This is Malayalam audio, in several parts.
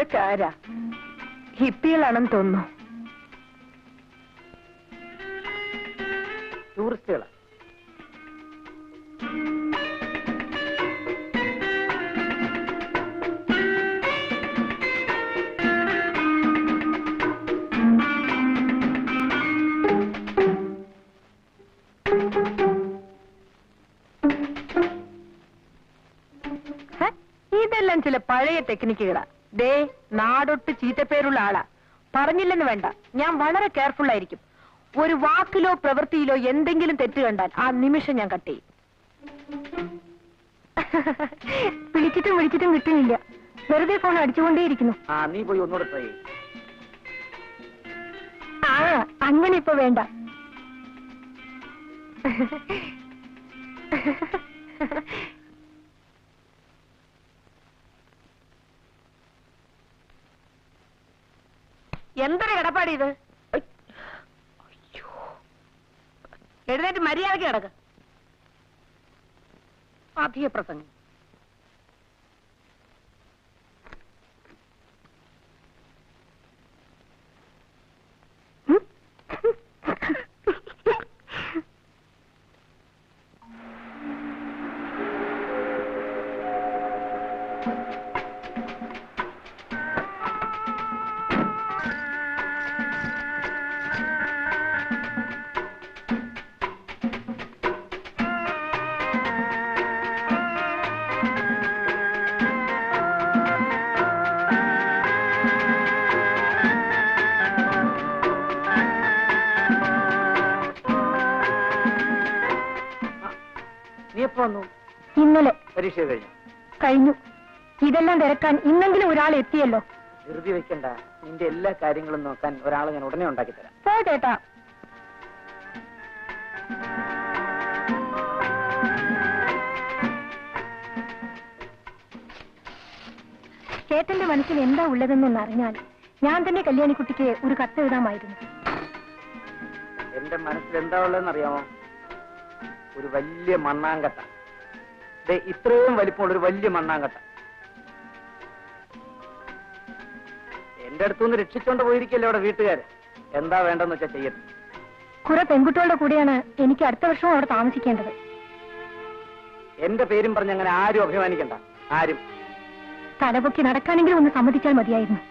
ഇവരൊക്കെ ആരാ? ഹിപ്പികളാണെന്ന് തോന്നുന്നു. ടൂറിസ്റ്റുകളാ. ഇതെല്ലാം ചില പഴയ ടെക്നിക്കുകളാ. ദേ, നാടൊട്ട് ചീത്തപ്പേരുള്ള ആളാ. പറഞ്ഞില്ലെന്ന് വേണ്ട, ഞാൻ വളരെ കെയർഫുൾ ആയിരിക്കും. ഒരു വാക്കിലോ പ്രവൃത്തിയിലോ എന്തെങ്കിലും തെറ്റ് കണ്ടാൽ ആ നിമിഷം ഞാൻ കട്ട് ചെയ്യും. വിളിച്ചിട്ടും കിട്ടുന്നില്ല. വെറുതെ ഫോൺ അടിച്ചുകൊണ്ടേയിരിക്കുന്നു. നീ പോയി ഒന്നുകൂടെ ട്രൈ. അങ്ങനെ ഇപ്പൊ വേണ്ട. എന്തൊരു കിടപ്പാടി ഇത്? എഴുന്നേറ്റ് മര്യാദയ്ക്ക് കിടക്ക്. അധിക പ്രസംഗം. ഇന്നലെ പരീക്ഷ കഴിഞ്ഞു. ഇതെല്ലാം തിരക്കാൻ ഇന്നെങ്കിലും ഒരാൾ എത്തിയല്ലോ. ധൃതി വെക്കണ്ട. നിന്റെ എല്ലാ കാര്യങ്ങളും നോക്കാൻ ഒരാളെ ഞാൻ ഉടനെ ഉണ്ടാക്കി തരാം. ചേട്ടാ, ചേട്ടന്റെ മനസ്സിൽ എന്താ ഉള്ളതെന്നൊന്ന് അറിഞ്ഞാൽ ഞാൻ തന്നെ കല്യാണിക്കുട്ടിക്ക് ഒരു കത്ത് എഴുതാമായിരുന്നു. എന്റെ മനസ്സിൽ എന്താ ഉള്ളതെന്ന് അറിയാമോ? ഒരു വലിയ മണ്ണാങ്കട്ട. ഇത്രയും വലിപ്പമുള്ള ഒരു വലിയ മണ്ണാങ്കട്ട എന്റെ അടുത്തുനിന്ന് രക്ഷിച്ചോണ്ട് പോയിരിക്കല്ലേ അവിടെ വീട്ടുകാര്. എന്താ വേണ്ടെന്ന് വെച്ചാൽ ചെയ്യട്ടെ. കുറെ പെൺകുട്ടികളുടെ കൂടെയാണ് എനിക്ക് അടുത്ത വർഷവും അവിടെ താമസിക്കേണ്ടത്. എന്റെ പേരും പറഞ്ഞ് അങ്ങനെ ആരും അഭിമാനിക്കണ്ട. ആരും. തലപൊക്കി നടക്കാനെങ്കിലും ഒന്ന് സമ്മതിച്ചാൽ മതിയായിരുന്നു.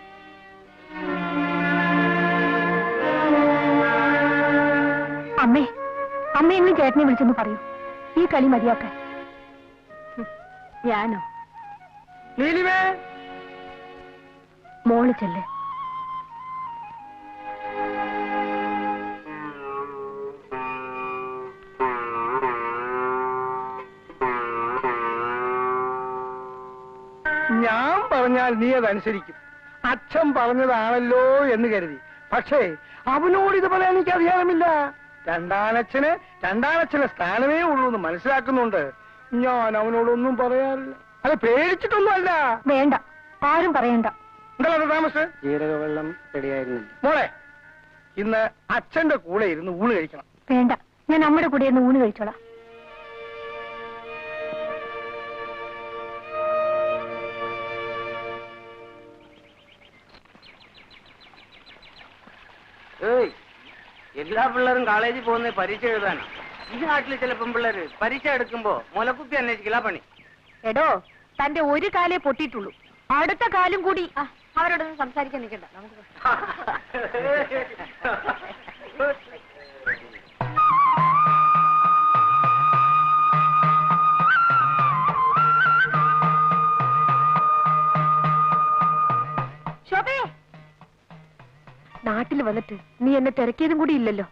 അമ്മയെങ്കിലും ചേട്ടനെ വിളിച്ചൊന്ന് പറയൂ, ഈ കളി മതിയാക്കാൻ. ഞാനോ? മോള് ചെല്ലേ. ഞാൻ പറഞ്ഞാൽ നീ അതനുസരിക്കും. അച്ഛൻ പറഞ്ഞതാണല്ലോ എന്ന് കരുതി. പക്ഷേ അവനോട് ഇത് പറയാൻ എനിക്ക് അധികാരമില്ല. രണ്ടാനച്ഛന് സ്ഥാനമേ ഉള്ളൂ എന്ന് മനസ്സിലാക്കുന്നുണ്ട്. ഞാൻ അവനോടൊന്നും പറയാറില്ല. അത് പേടിച്ചിട്ടൊന്നും അല്ല. വേണ്ട, ആരും പറയണ്ട. എന്താ താമസം? ജീരകവെള്ളം റെഡിയായിരുന്നു. മോളെ, ഇന്ന് അച്ഛന്റെ കൂടെ ഇരുന്ന് ഊണ് കഴിക്കണം. വേണ്ട, ഞാൻ നമ്മുടെ കൂടെ ഇരുന്ന് ഊണ് കഴിച്ചോളാം. എല്ലാ പിള്ളേരും കോളേജിൽ പോകുന്ന പരീക്ഷ എഴുതാനാ. ഈ നാട്ടിൽ ചില പെൺപിള്ളേര് പരീക്ഷ എടുക്കുമ്പോ മുലക്കുത്തി അന്വേഷിക്കില്ല പണി. എടോ, തന്റെ ഒരു കാലേ പൊട്ടിയിട്ടുള്ളൂ. അടുത്ത കാലും കൂടി അവരോടൊന്നും സംസാരിക്കാൻ നിൽക്കണ്ട. ശോഭേ, നാട്ടിൽ വന്നിട്ട് നീ എന്നെ തിരക്കിയതും കൂടി ഇല്ലല്ലോ.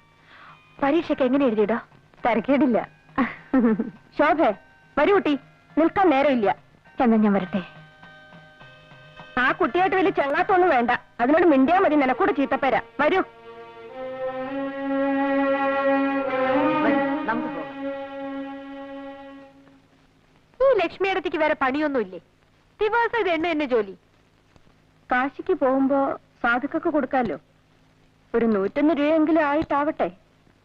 പരീക്ഷയ്ക്ക് എങ്ങനെ എഴുതിയിടാ? തിരക്കേടില്ല. ശോഭേ, വരൂ കുട്ടി, നിൽക്കാൻ നേരമില്ല. എന്നാ ഞാൻ വരട്ടെ. ആ കുട്ടിയായിട്ട് വലിയ ചെങ്ങാത്തൊന്നും വേണ്ട. അതിനോട് മിണ്ടിയാ മതി. നിനക്കൂടെ ചീത്തപ്പേരാ. വരൂ. ഈ ലക്ഷ്മിയടത്തേക്ക് വേറെ പണിയൊന്നുമില്ലേ? ദിവസം ഇത് എന്നെ ജോലി. കാശിക്ക് പോകുമ്പോ സാധുക്കൊക്കെ കൊടുക്കാലോ. ഒരു 101 രൂപയെങ്കിലും ആയിട്ടാവട്ടെ.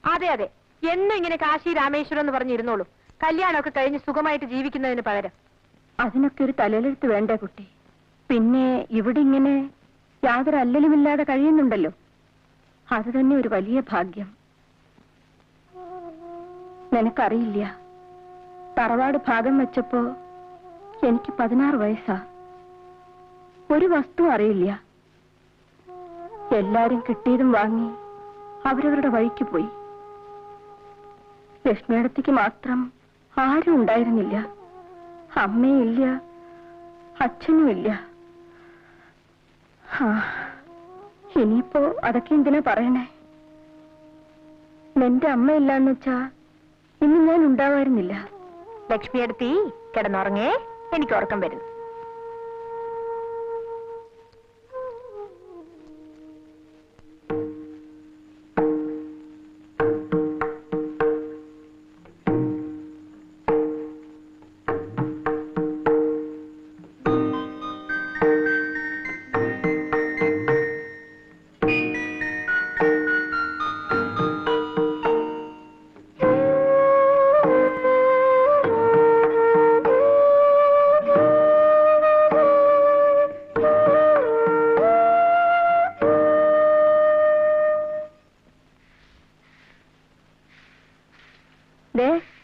അതെ അതെ, എന്നും ഇങ്ങനെ കാശി രാമേശ്വരം എന്ന് പറഞ്ഞിരുന്നോളൂ. കല്യാണമൊക്കെ കഴിഞ്ഞ് സുഖമായിട്ട് ജീവിക്കുന്നതിന് പകരം. അതിനൊക്കെ ഒരു തലയിലെടുത്ത് വേണ്ടേ കുട്ടി? പിന്നെ ഇവിടെ ഇങ്ങനെ യാതൊരു അല്ലലുമില്ലാതെ കഴിയുന്നുണ്ടല്ലോ, അത് തന്നെ ഒരു വലിയ ഭാഗ്യം. നിനക്കറിയില്ല, തറവാട് ഭാഗം വെച്ചപ്പോ എനിക്ക് 16 വയസ്സാ. ഒരു വസ്തു അറിയില്ല. എല്ലാരും കിട്ടിയതും വാങ്ങി അവരവരുടെ വഴിക്ക് പോയി. ലക്ഷ്മിയടത്തേക്ക് മാത്രം ആരും ഉണ്ടായിരുന്നില്ല. അമ്മയും ഇല്ല, അച്ഛനും ഇല്ല. ഇനിയിപ്പോ അതൊക്കെ എന്തിനാ പറയണേ? നിന്റെ അമ്മയില്ലാന്ന് വെച്ചാ ഇന്ന് ഞാൻ ഉണ്ടാവായിരുന്നില്ല. ലക്ഷ്മിയടുത്തി കിടന്നുറങ്ങേ, എനിക്ക് ഉറക്കം വരുന്നു.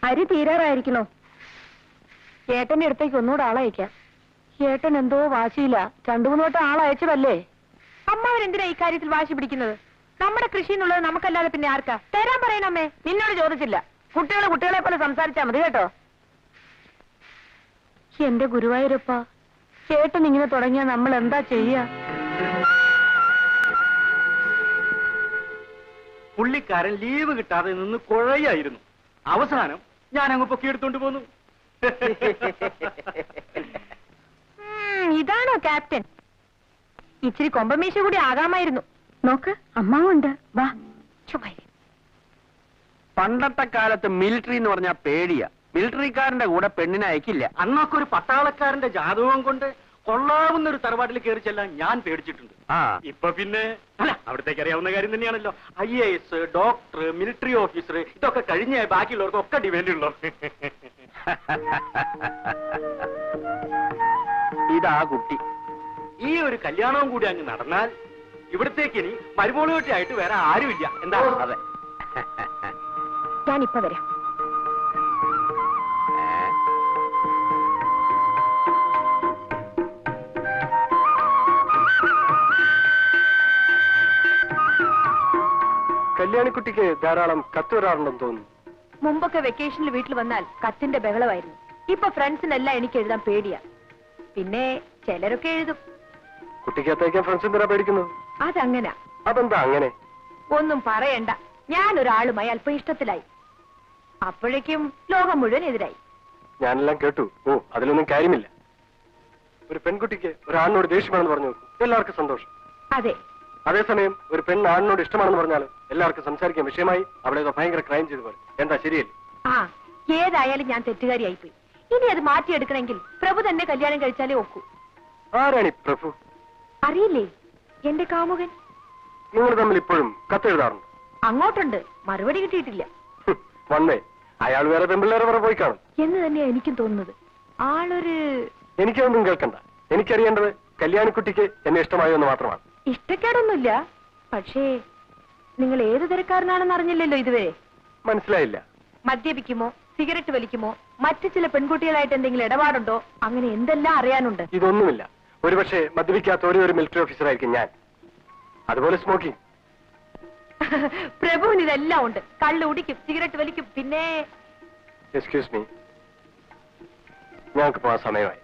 അരി തീരാറായിരിക്കണോ? ഏട്ടന്റെ അടുത്തേക്ക് ഒന്നുകൂടെ ആളയക്കാം. ഏട്ടൻ എന്തോ വാശിയില്ല. 2-3 വട്ടം ആളയച്ചതല്ലേ. അമ്മാവരെന്തിനാ ഇക്കാര്യത്തിൽ വാശി പിടിക്കുന്നത്? നമ്മുടെ കൃഷി എന്നുള്ളത് നമുക്കല്ലാതെ പിന്നെ ആർക്കാ? തരാൻ പറയണമ്മേ. നിന്നോട് ചോദിച്ചില്ല. കുട്ടികളെ പോലെ സംസാരിച്ചാ മതി കേട്ടോ. എന്റെ ഗുരുവായൂരപ്പ, ഏട്ടൻ ഇങ്ങനെ തുടങ്ങിയാ നമ്മൾ എന്താ ചെയ്യാ? പുള്ളിക്കാരൻ ലീവ് കിട്ടാതെ നിന്ന് കുഴയായിരുന്നു. അവസാനം ഞാൻ അങ്ങ് പൊക്കിയെടുത്തോണ്ട് പോന്നു. ഇതാണോ ക്യാപ്റ്റൻ? ഇച്ചിരി കൊമ്പമീശ കൂടി ആകാമായിരുന്നു. നോക്ക്, അമ്മാവുണ്ട്. വാ. പണ്ടത്തെ കാലത്ത് മിലിറ്ററി എന്ന് പറഞ്ഞാൽ പേടിയാ. മിലിറ്ററിക്കാരന്റെ കൂടെ പെണ്ണിനെ അയക്കില്ല. അന്നൊക്കെ ഒരു പട്ടാളക്കാരന്റെ ജാതകം കൊണ്ട് കൊള്ളാവുന്ന ഒരു തറവാട്ടിൽ കയറി ചെല്ലാൻ ഞാൻ പേടിച്ചിട്ടുണ്ട്. ഇപ്പൊ പിന്നെ അല്ല, അവിടത്തേക്ക് അറിയാവുന്ന കാര്യം തന്നെയാണല്ലോ. IAS, ഡോക്ടർ, മിലിറ്ററി ഓഫീസർ, ഇതൊക്കെ കഴിഞ്ഞ ബാക്കിയുള്ളവർക്കൊക്കെ ഡിമാൻഡ് ഉള്ളു. ഇതാ കുട്ടി. ഈ ഒരു കല്യാണവും കൂടി അങ്ങ് നടന്നാൽ ഇവിടത്തേക്ക് ഇനി മരുമോളുകെട്ടിയായിട്ട് വേറെ ആരുമില്ല. എന്താ? അതെ, ഞാനിപ്പോ വരാം. കല്യാണിക്കുട്ടിക്ക് ധാരാളം കത്ത് വരാറുണ്ടെന്ന് തോന്നുന്നു. മുമ്പൊക്കെ വെക്കേഷനിൽ വീട്ടിൽ വന്നാൽ കത്തിന്റെ ബഹളമായിരുന്നു. ഇപ്പൊ ഫ്രണ്ട്സിനെല്ലാം എനിക്ക് എഴുതാൻ പേടിയാ. പിന്നെ ചിലരൊക്കെ എഴുതും. കുട്ടിക്ക് അത്തയ്ക്കാൻ ഫ്രണ്ട്സ് എന്തിനാ പേടിക്കുന്നത്? അതങ്ങനെ. അതെന്താ അങ്ങനെ? ഒന്നും പറയണ്ട. ഞാനൊരാളുമായി അല്പം ഇഷ്ടത്തിലായി. അപ്പോഴേക്കും ലോകം മുഴുവൻ എതിരായി. ഞാനെല്ലാം കേട്ടു. ഓ, അതിലൊന്നും കാര്യമില്ല. ഒരു പെൺകുട്ടിക്ക് ഒരാണിനോട് ദേഷ്യമാണെന്ന് പറഞ്ഞു നോക്കൂ, എല്ലാവർക്കും സന്തോഷം. അതെ. അതേസമയം ഒരു പെണ്ണ് ആണിനോട് ഇഷ്ടമാണെന്ന് പറഞ്ഞാൽ എല്ലാവർക്കും സംസാരിക്കാൻ വിഷയമായി. അവിടെ ഭയങ്കര ക്രൈം ചെയ്തു പോലെ. എന്താ, ശരിയല്ലേ? ഏതായാലും ഞാൻ തെറ്റുകാരിയായിപ്പോയി. ഇനി അത് മാറ്റിയെടുക്കണമെങ്കിൽ പ്രഭു തന്നെ കല്യാണം കഴിച്ചാലേ ഒക്കൂ. ആരാണി പ്രഭു? അറിയില്ലേ, എന്റെ കാമുകൻ. നിങ്ങൾ തമ്മിൽ ഇപ്പോഴും കത്തെഴുതാറുണ്ട്? അങ്ങോട്ടുണ്ട്, മറുപടി കിട്ടിയിട്ടില്ല. വന്നേ, അയാൾ വേറെ പെമ്പിള്ളേരെ വേറെ പോയി കാണും എന്ന് തന്നെയാ എനിക്കും തോന്നുന്നത്. ആളൊരു... എനിക്കൊന്നും കേൾക്കണ്ട. എനിക്കറിയേണ്ടത് കല്യാണിക്കുട്ടിക്ക് എന്നെ ഇഷ്ടമായോ എന്ന് മാത്രമാണ്. ഇഷ്ടക്കേടൊന്നുമില്ല. പക്ഷേ നിങ്ങൾ ഏത് തരക്കാരനാണെന്ന് അറിഞ്ഞില്ലല്ലോ ഇതുവരെ. മനസ്സിലായില്ല. മദ്യപിക്കുമോ, സിഗരറ്റ് വലിക്കുമോ, മറ്റു ചില പെൺകുട്ടികളായിട്ട് എന്തെങ്കിലും ഇടപാടുണ്ടോ, അങ്ങനെ എന്തെല്ലാം അറിയാനുണ്ട്. ഇതൊന്നുമില്ല. ഒരുപക്ഷെ മദ്യപിക്കാത്ത ഒരു മിലിറ്ററി ഓഫീസർ ആയിരിക്കും ഞാൻ. അതുപോലെ സ്മോക്കിംഗ്. പ്രഭുവിന് ഇതെല്ലാം ഉണ്ട്. കള്ള് കുടിക്കും, സിഗരറ്റ് വലിക്കും, പിന്നെ... എക്സ്ക്യൂസ് മീ, ഞങ്ങൾക്ക് പോകാൻ സമയമായി.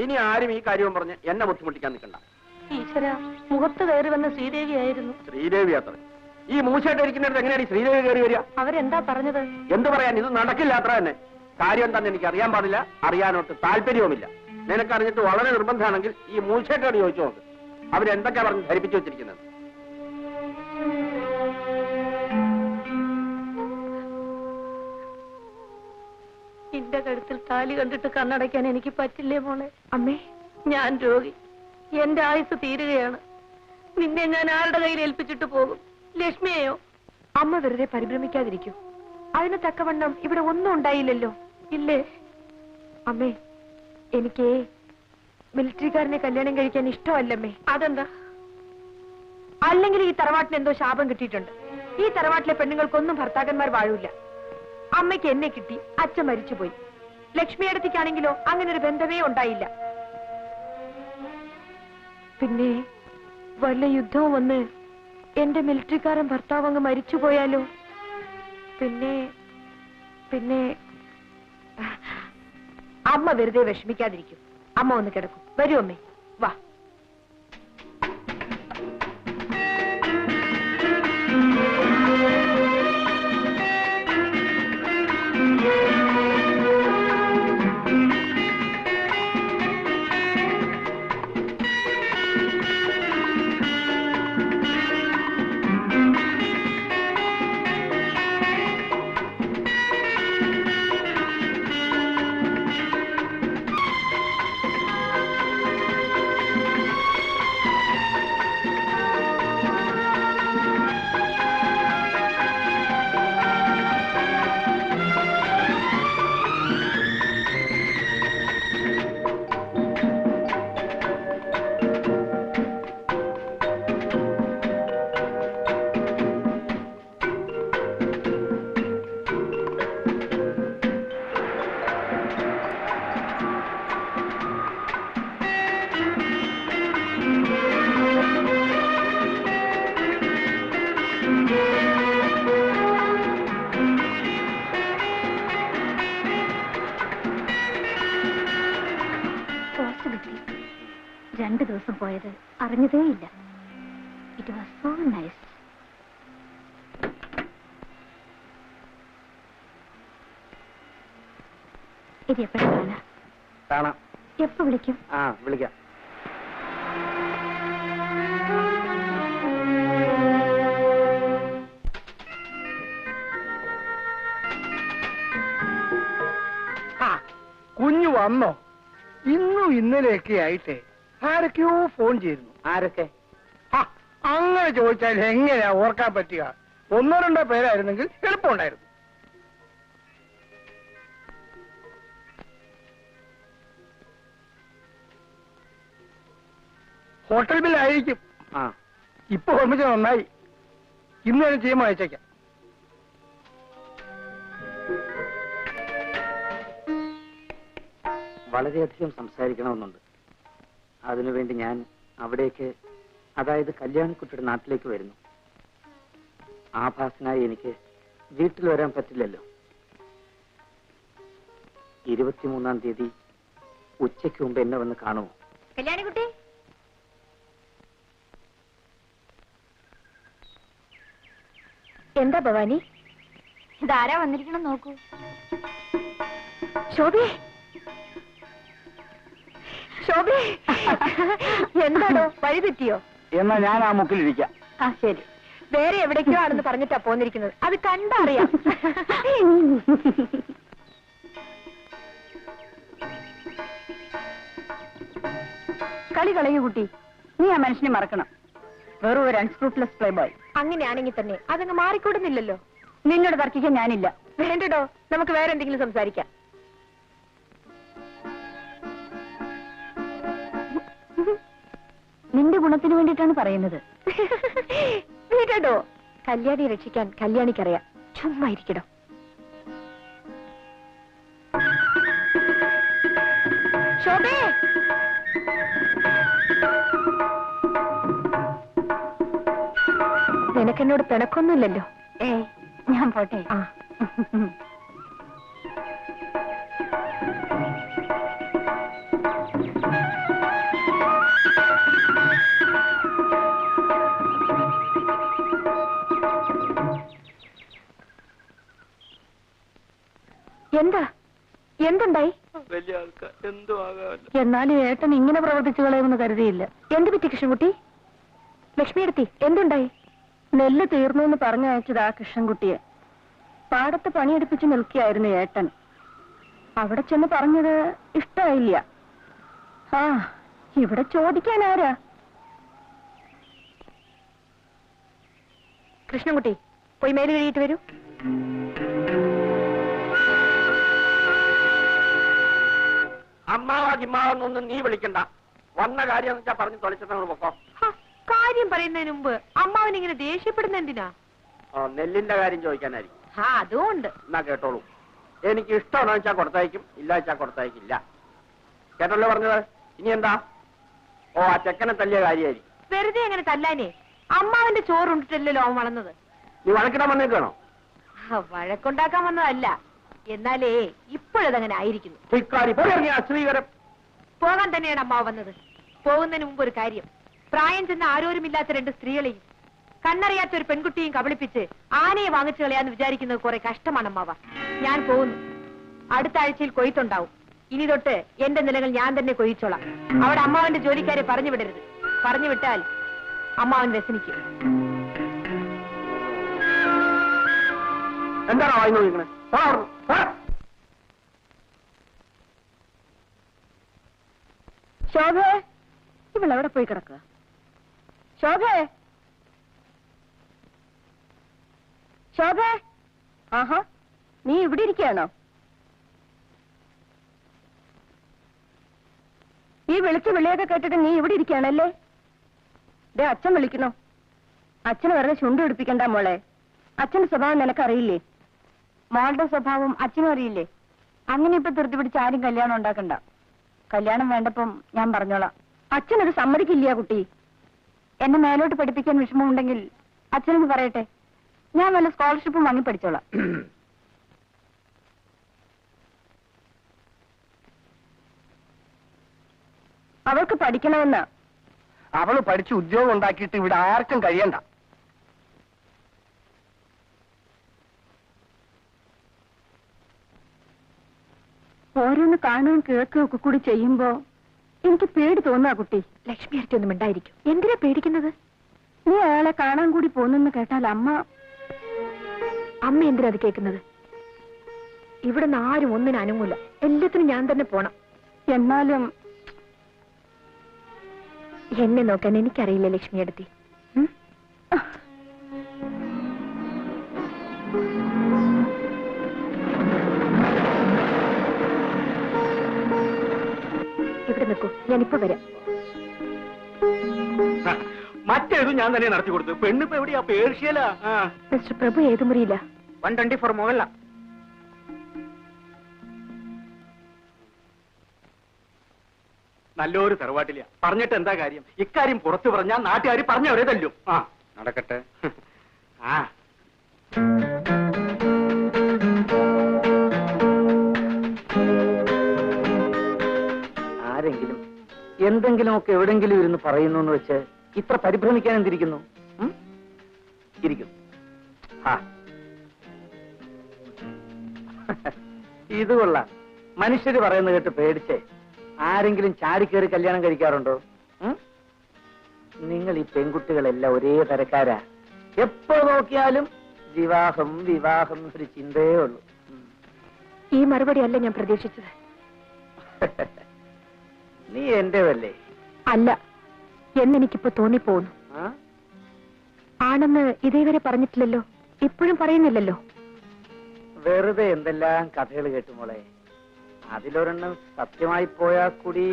ഇനി ആരും ഈ കാര്യവും പറഞ്ഞ് എന്നെ ബുദ്ധിമുട്ടിക്കാൻ നിൽക്കണ്ട. ഈശ്വര, മുഖത്ത് കയറി വന്ന ശ്രീദേവി ആയിരുന്നു. ശ്രീദേവി അത്ര ഈ മൂശയായിട്ട് ഇരിക്കുന്നിടത്ത് എങ്ങനെയാണ് ശ്രീദേവി കയറി വരിക? അവരെന്താ പറഞ്ഞത്? എന്ത് പറയാൻ, ഇത് നടക്കില്ല അത്ര തന്നെ. കാര്യം എന്താണെന്ന് എനിക്ക് അറിയാൻ പാടില്ല, അറിയാനോട്ട് താല്പര്യവുമില്ല. നിനക്കറിഞ്ഞിട്ട് വളരെ നിർബന്ധമാണെങ്കിൽ ഈ മൂശയായിട്ടോട് ചോദിച്ചു നോക്ക്. അവരെന്തൊക്കെയാ പറഞ്ഞ് ധരിപ്പിച്ചു വെച്ചിരിക്കുന്നത്. നിന്റെ കഴുത്തിൽ താലി കണ്ടിട്ട് കണ്ണടയ്ക്കാൻ എനിക്ക് പറ്റില്ലേ മോളെ. അമ്മേ, ഞാൻ രോഗി, എന്റെ ആയുസ് തീരുകയാണ്. നിന്നെ ഞാൻ ആരുടെ കയ്യിൽ ഏൽപ്പിച്ചിട്ട് പോകും? ലക്ഷ്മിയെയോ? അമ്മ വെറുതെ പരിഭ്രമിക്കാതിരിക്കൂ. അതിന് തക്കവണ്ണം ഇവിടെ ഒന്നും ഉണ്ടായില്ലല്ലോ, ഇല്ലേ? അമ്മേ, എനിക്ക് മിലിറ്ററിക്കാരനെ കല്യാണം കഴിക്കാൻ ഇഷ്ടമല്ലമ്മേ. അതെന്താ? അല്ലെങ്കിൽ ഈ തറവാട്ടിന് എന്തോ ശാപം കിട്ടിയിട്ടുണ്ട്. ഈ തറവാട്ടിലെ പെണ്ണുങ്ങൾക്കൊന്നും ഭർത്താക്കന്മാർ വാഴൂല. അമ്മയ്ക്ക് എന്നെ കിട്ടി, അച്ഛൻ മരിച്ചുപോയി. ലക്ഷ്മിയടത്തിക്കാണെങ്കിലോ അങ്ങനെ ഒരു ബന്ധമേ ഉണ്ടായില്ല. പിന്നെ വല്ല യുദ്ധവും വന്ന് എന്റെ മിലിറ്ററിക്കാരൻ ഭർത്താവ് അങ്ങ് മരിച്ചുപോയാലോ? പിന്നെ പിന്നെ അമ്മ വെറുതെ വിഷമിക്കാതിരിക്കും. അമ്മ ഒന്ന് കിടക്കും. വരൂ അമ്മേ, വാ. രണ്ടു ദിവസം പോയത് അറിഞ്ഞതേയില്ല. It was so nice. ഇത് എപ്പോഴാണ് കാണാം? എപ്പോ വിളിക്കും? വിളിക്കാം. കുഞ്ഞു വന്നോ? ഇന്നും ഇന്നലെയൊക്കെ ആയിട്ട് ആരൊക്കെയോ ഫോൺ ചെയ്യുന്നു. ആരൊക്കെ? അങ്ങനെ ചോദിച്ചാൽ എങ്ങനെയാ ഓർക്കാൻ പറ്റുക? ഒന്നോ രണ്ടോ പേരായിരുന്നെങ്കിൽ എളുപ്പമുണ്ടായിരുന്നു. ഹോട്ടൽ ബില്ലായിരിക്കും. ഇപ്പൊ ഓർമ്മിച്ച നന്നായി. ഇന്ന് തന്നെ ചെയ്യുമ്പോൾ അയച്ചേക്കാം. വളരെയധികം സംസാരിക്കണമെന്നുണ്ട്. അതിനുവേണ്ടി ഞാൻ അവിടേക്ക്, അതായത് കല്യാണിക്കുട്ടിയുടെ നാട്ടിലേക്ക് വരുന്നു. ആഭാസനായി എനിക്ക് വീട്ടിൽ വരാൻ പറ്റില്ലല്ലോ. 23-ാം തീയതി ഉച്ചയ്ക്ക് മുമ്പ് എന്നെ വന്ന് കാണുമോ? കല്യാണിക്കുട്ടി, എന്താ ഭവാനി? ഇതാരാ വന്നിരിക്കണം നോക്കൂ. ശോഭേ, ശോഭേ, എന്താണോ വഴി തെറ്റിയോ? എന്നാ ഞാൻ ആ മുക്കിലിരിക്കാം. ശരി. വേറെ എവിടേക്കോ ആണെന്ന് പറഞ്ഞിട്ടാ പോന്നിരിക്കുന്നത്. അത് കണ്ടറിയാം. കളി കളയൂ കുട്ടി. നീ ആ മനുഷ്യനെ മറക്കണം. വെറും ഒരു അൺസ്ക്രൂപ്ലെസ് പ്ലേ ബോയ്. അങ്ങനെയാണെങ്കിൽ തന്നെ അതങ്ങ് മാറിക്കൂടുന്നില്ലല്ലോ. നിന്നോട് തർക്കിക്കാൻ ഞാനില്ല. വേണ്ടടോ, നമുക്ക് വേറെ എന്തെങ്കിലും സംസാരിക്കാം. നിന്റെ ഗുണത്തിന് വേണ്ടിയിട്ടാണ് പറയുന്നത്. വീട്ടോ, കല്യാണി രക്ഷിക്കാൻ കല്യാണിക്കറിയാം. ചുമ്മാ ഇരിക്കടോ. ശോഭേ, നിനക്കെന്നോട് പിണക്കൊന്നുമില്ലല്ലോ? ഞാൻ പോട്ടെ. എന്താ? എന്തുണ്ടായി? വലിയ ആൾക്കാർ എന്തോ ആകാമല്ലോ. എന്നാലും ഏട്ടൻ ഇങ്ങനെ പ്രവർത്തിച്ചു കളയുമെന്ന് കരുതിയില്ല. എന്ത് പറ്റി കൃഷ്ണൻകുട്ടി? ലക്ഷ്മിയെടുത്തി, എന്തുണ്ടായി? നെല്ല് തീർന്നു എന്ന് പറഞ്ഞയച്ചത് ആ കൃഷ്ണൻകുട്ടിയെ. പാടത്ത് പണിയെടുപ്പിച്ച് നിൽക്കുകയായിരുന്നു ഏട്ടൻ. അവിടെ ചെന്ന് പറഞ്ഞത് ഇഷ്ടമായില്ല. ആ, ഇവിടെ ചോദിക്കാൻ ആരാ? കൃഷ്ണൻകുട്ടി, പോയി മേല് കഴിയിട്ട് വരൂ. അമ്മാവാജിമ്മാവെന്നൊന്നും നീ വിളിക്കണ്ട. വന്ന കാര്യം വെച്ചാ പറഞ്ഞു തൊളിച്ചെന്ന് പൊക്കോ. കാര്യം പറയുന്നതിന് മുമ്പ് അമ്മാവൻ ഇങ്ങനെ ദേഷ്യപ്പെടുന്ന എന്തിനാ? നെല്ലിന്റെ കാര്യം ചോദിക്കാനായിരിക്കും. അതുകൊണ്ട് എന്നാ കേട്ടോളൂ. എനിക്ക് ഇഷ്ടമാണെന്ന് വെച്ചാൽ കൊടുത്തയക്കും, ഇല്ല വെച്ചാൽ കൊടുത്തയക്കില്ല. കേട്ടല്ലോ പറഞ്ഞത്. ഇനി എന്താ? ഓ, ആ ചെക്കനെ തല്ലിയ കാര്യമായിരിക്കും. വെറുതെ അങ്ങനെ തല്ലാനേ. അമ്മാവന്റെ ചോറുണ്ടിട്ടല്ലോ അവൻ വളർന്നത്. നീ വഴക്കിടാൻ വന്നേക്കാണോ? വഴക്കുണ്ടാക്കാൻ വന്നതല്ല. എന്നാലേ ഇപ്പോഴതങ്ങനെ ആയിരിക്കുന്നു. ശ്രീകരം പോകാൻ തന്നെയാണ് അമ്മാവ് വന്നത്. പോകുന്നതിന് മുമ്പ് ഒരു കാര്യം. പ്രായം ചെന്ന ആരോരുമില്ലാത്ത 2 സ്ത്രീകളെയും കണ്ണറിയാത്ത ഒരു പെൺകുട്ടിയും കബളിപ്പിച്ച് ആനയെ വാങ്ങിച്ചു കളയാന്ന് വിചാരിക്കുന്നത് കുറെ കഷ്ടമാണ് അമ്മാവ. ഞാൻ പോകുന്നു. അടുത്ത ആഴ്ചയിൽ കൊയ്ത്തുണ്ടാവും. ഇനി തൊട്ട് എന്റെ നിലകൾ ഞാൻ തന്നെ കൊയ്ച്ചോളാം. അവിടെ അമ്മാവന്റെ ജോലിക്കാരെ പറഞ്ഞു വിടരുത്. പറഞ്ഞു വിട്ടാൽ അമ്മാവൻ വ്യസനിക്കും. എന്താണോ വായി നോക്കിക്കണേ? ശോഭേ, ഇവളെവിടെ പോയി കിടക്കുക? ശോഭേ, ശോഭേ, ആഹാ, നീ ഇവിടെ ഇരിക്കുകയാണോ? ഈ വിളിച്ച് വിളിയൊക്കെ കേട്ടിട്ട് നീ ഇവിടെ ഇരിക്കുകയാണല്ലേ? ദേ, അച്ഛൻ വിളിക്കണോ? അച്ഛന് വെറുതെ ചുണ്ട് പിടിപ്പിക്കണ്ട മോളെ. അച്ഛന്റെ സ്വഭാവം നിനക്കറിയില്ലേ? മോളുടെ സ്വഭാവം അച്ഛനും അറിയില്ലേ? അങ്ങനെ ഇപ്പൊ ധൃതി പിടിച്ച് ആരും കല്യാണം ഉണ്ടാക്കണ്ട. കല്യാണം വേണ്ടപ്പം ഞാൻ പറഞ്ഞോളാം. അച്ഛനത് സമ്മതിക്കില്ല കുട്ടി. എന്നെ മേലോട്ട് പഠിപ്പിക്കാൻ വിഷമമുണ്ടെങ്കിൽ അച്ഛനൊന്ന് പറയട്ടെ. ഞാൻ വല്ല സ്കോളർഷിപ്പും വാങ്ങി പഠിച്ചോളാം. അവൾക്ക് പഠിക്കണമെന്ന്. അവള് പഠിച്ച് ഉദ്യോഗം ഉണ്ടാക്കിയിട്ട് ഇവിടെ ആർക്കും കഴിയണ്ട. ഓരോന്ന് കാണുകയും കേൾക്കുകയും ഒക്കെ കൂടി ചെയ്യുമ്പോ എനിക്ക് പേടി തോന്നുക കുട്ടി. ലക്ഷ്മി അടുത്ത് ഒന്നും ഉണ്ടായിരിക്കും. എന്തിനാ പേടിക്കുന്നത്? നീ അയാളെ കാണാൻ കൂടി പോന്നെന്ന് കേട്ടാൽ അമ്മ എന്തിനാ അത് കേൾക്കുന്നത്? ഇവിടെ നിന്ന് ആരും ഒന്നിനും അനങ്ങൂല. എല്ലാത്തിനും ഞാൻ തന്നെ പോണം. എന്നാലും എന്നെ നോക്കാൻ എനിക്കറിയില്ല ലക്ഷ്മി അടുത്തി. ഇവിടെ നിൽക്കൂ, ഞാനിപ്പോ വരാം. മറ്റേതും ഞാൻ തന്നെ നടത്തി കൊടുത്തു. പെണ്ണിപ്പോ എവിടെയാ? പേർഷ്യല. മിസ്റ്റർ പ്രഭു ഏത് മുറിയില്ല? 124 മുകളില. നല്ലൊരു തറവാട്ടില്ല. പറഞ്ഞിട്ട് എന്താ കാര്യം? ഇക്കാര്യം പുറത്തു പറഞ്ഞാൽ നാട്ടുകാർ പറഞ്ഞവരെ തല്ലും. നടക്കട്ടെ. ആ, ആരെങ്കിലും എന്തെങ്കിലുമൊക്കെ എവിടെങ്കിലും ഇരുന്ന് പറയുന്നു എന്ന് വെച്ച് ഇത്ര പരിഭ്രമിക്കാൻ എന്തിരിക്കുന്നു? ഇരിക്കും. ഇത് കൊള്ളാം. മനുഷ്യര് പറയുന്നത് കേട്ട് പേടിച്ച് ആരെങ്കിലും ചാടിക്കേറി കല്യാണം കഴിക്കാറുണ്ടോ? നിങ്ങൾ ഈ പെൺകുട്ടികളെല്ലാം ഒരേ തരക്കാരാ. എപ്പോ നോക്കിയാലും വിവാഹം വിവാഹം ഒരു ചിന്തയേ ഉള്ളൂ. ഈ മറുപടി അല്ല ഞാൻ പ്രതീക്ഷിച്ചത്. നീ എന്റേതല്ലേ? അല്ല എന്നെനിക്കിപ്പോ തോന്നിപ്പോന്നു. ആണെന്ന് ഇതേവരെ പറഞ്ഞിട്ടില്ലല്ലോ, ഇപ്പോഴും പറയുന്നില്ലല്ലോ. വെറുതെ എന്തെല്ലാം കഥകൾ കേട്ടു മോളെ. അതിലൊരെണ്ണം സത്യമായി പോയാൽ കൂടി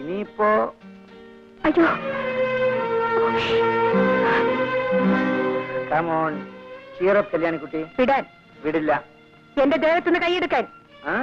ഇനിയിപ്പോ അയ്യോ. കമോൺ ചീറപ്പ് കല്യാണിക്കുട്ടി. വിടാൻ. വിടില്ല. എന്റെ ദേഹത്തുനിന്ന് കൈയെടുക്കാൻ. ആ